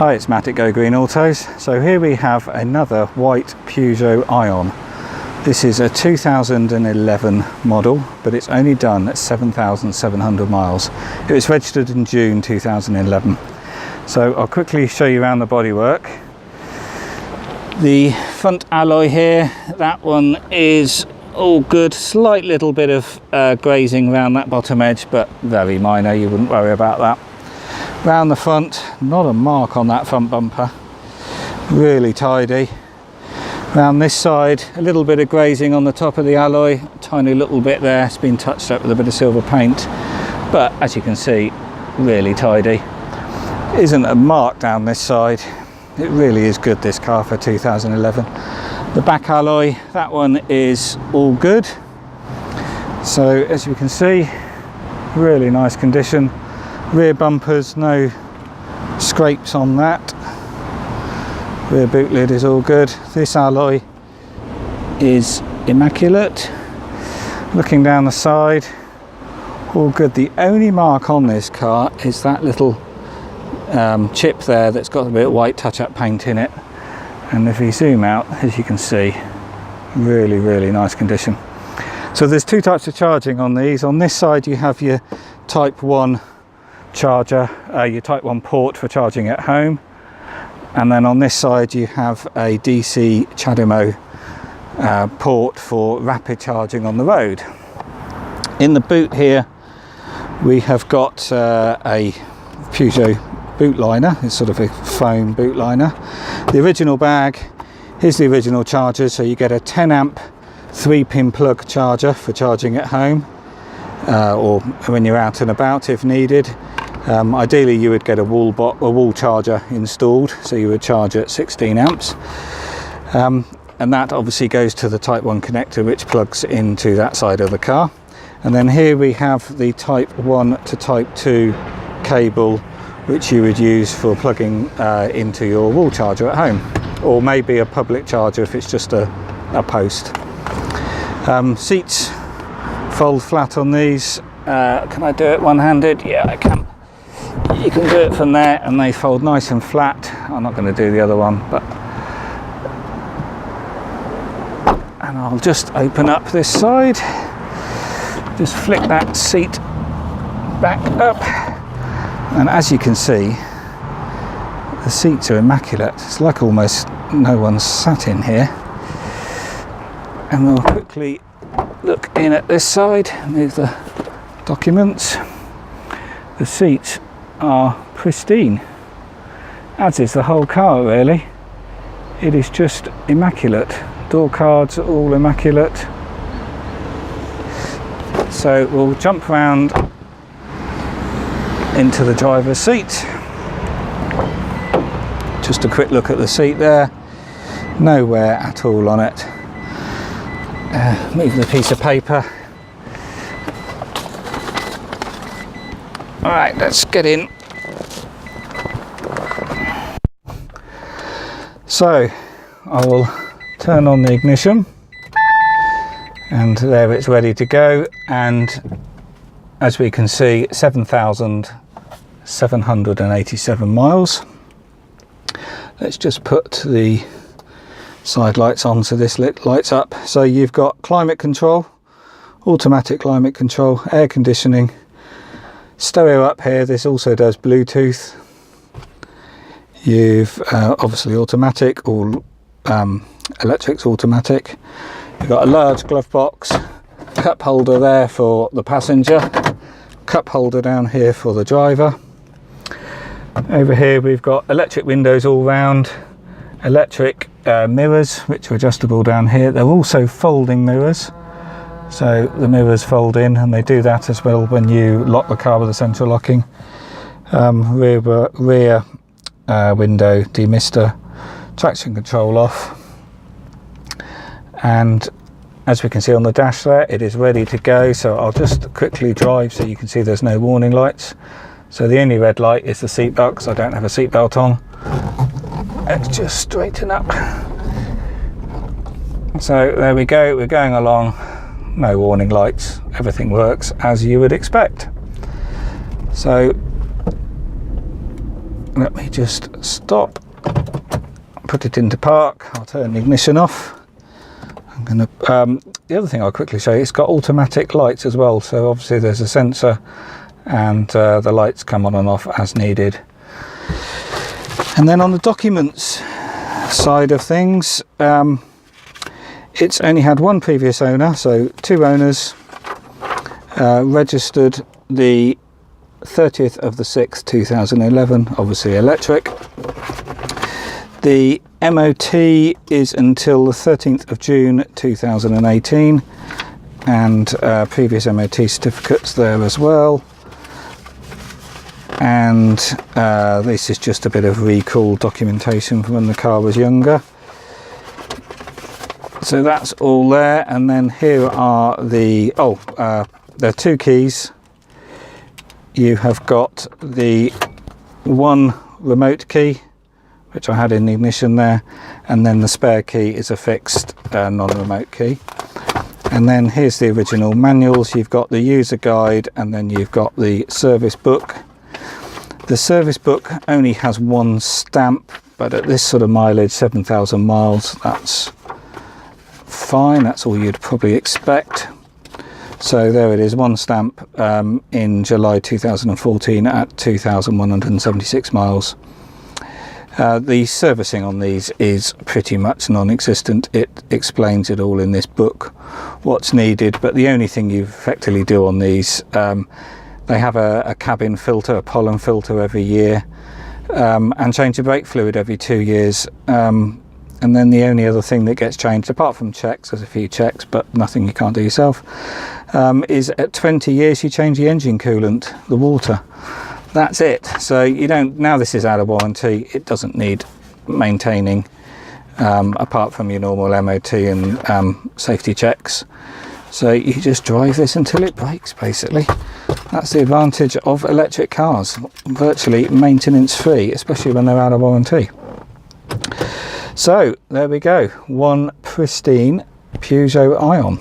Hi, it's Matt at Go Green Autos. So here we have another white Peugeot iOn. This is a 2011 model, but it's only done at 7,700 miles. It was registered in June 2011. So I'll quickly show you around the bodywork. The front alloy here, that one is all good. Slight little bit of grazing around that bottom edge, but very minor, you wouldn't worry about that. Round the front, not a mark on that front bumper, really tidy. Round this side, a little bit of grazing on the top of the alloy, tiny little bit there, it's been touched up with a bit of silver paint, but as you can see, really tidy. Isn't a mark down this side. It really is good, this car, for 2011. The back alloy, that one is all good. So as you can see, really nice condition. Rear bumpers, no scrapes on that. Rear boot lid is all good. This alloy is immaculate. Looking down the side, all good. The only mark on this car is that little chip there that's got a bit of white touch-up paint in it. And if we zoom out, as you can see, really nice condition. So there's two types of charging on these. On this side you have your Type 1 charger, your Type 1 port for charging at home, and then on this side you have a DC CHAdeMO port for rapid charging on the road. In the boot here we have got a Peugeot boot liner. It's sort of a foam boot liner. The original bag, here's the original charger, so you get a 10 amp 3-pin plug charger for charging at home or when you're out and about if needed. Ideally you would get a wall charger installed, so you would charge at 16 amps, and that obviously goes to the Type 1 connector, which plugs into that side of the car. And then here we have the Type 1 to Type 2 cable, which you would use for plugging into your wall charger at home, or maybe a public charger if it's just a post. Seats fold flat on these. Can I do it one-handed? Yeah, I can. You can do it from there and they fold nice and flat. I'm not going to do the other one, but and I'll just open up this side, just flick that seat back up, and as you can see, the seats are immaculate. It's like almost no one's sat in here. And we'll quickly look in at this side, move the documents. The seats are pristine, as is the whole car really. It is just immaculate. Door cards are all immaculate. So we'll jump around into the driver's seat. Just a quick look at the seat there, no wear at all on it. Move the piece of paper. All right, let's get in. So I will turn on the ignition, and there it's ready to go. And as we can see, 7,787 miles. Let's just put the side lights on so this lights up. So you've got climate control, automatic climate control, air conditioning, stereo up here. This also does Bluetooth. You've obviously automatic, all electric's automatic. You've got a large glove box, cup holder there for the passenger, cup holder down here for the driver. Over here we've got electric windows all round, electric mirrors which are adjustable down here. They're also folding mirrors, so the mirrors fold in, and they do that as well when you lock the car with the central locking. Rear window demister, traction control off, and as we can see on the dash there, it is ready to go. So I'll just quickly drive so you can see there's no warning lights. So the only red light is the seat belt, because I don't have a seat belt on. Let's just straighten up. So there we go, we're going along, no warning lights, everything works as you would expect. So let me just stop, put it into park. I'll turn the ignition off. I'm gonna the other thing I'll quickly show you, it's got automatic lights as well, so obviously there's a sensor and the lights come on and off as needed. And then on the documents side of things, it's only had one previous owner, so 2 owners, registered the 30th of the 6th 2011, obviously electric. The MOT is until the 13th of June 2018, and previous MOT certificates there as well. And this is just a bit of recall documentation from when the car was younger. So that's all there. And then here are the there are 2 keys. You have got the one remote key, which I had in the ignition there, and then the spare key is a fixed non-remote key. And then here's the original manuals. You've got the user guide, and then you've got the service book. The service book only has 1 stamp, but at this sort of mileage, 7,000 miles, that's fine. That's all you'd probably expect. So there it is, 1 stamp in July 2014 at 2,176 miles. The servicing on these is pretty much non-existent. It explains it all in this book, what's needed, but the only thing you effectively do on these, they have a cabin filter, a pollen filter every year, and change the brake fluid every 2 years. And then the only other thing that gets changed, apart from checks, there's a few checks, but nothing you can't do yourself, is at 20 years you change the engine coolant, the water. That's it. So you don't, now this is out of warranty, it doesn't need maintaining, apart from your normal MOT and safety checks. So you just drive this until it breaks, basically. That's the advantage of electric cars, virtually maintenance free, especially when they're out of warranty. So there we go, one pristine Peugeot iOn.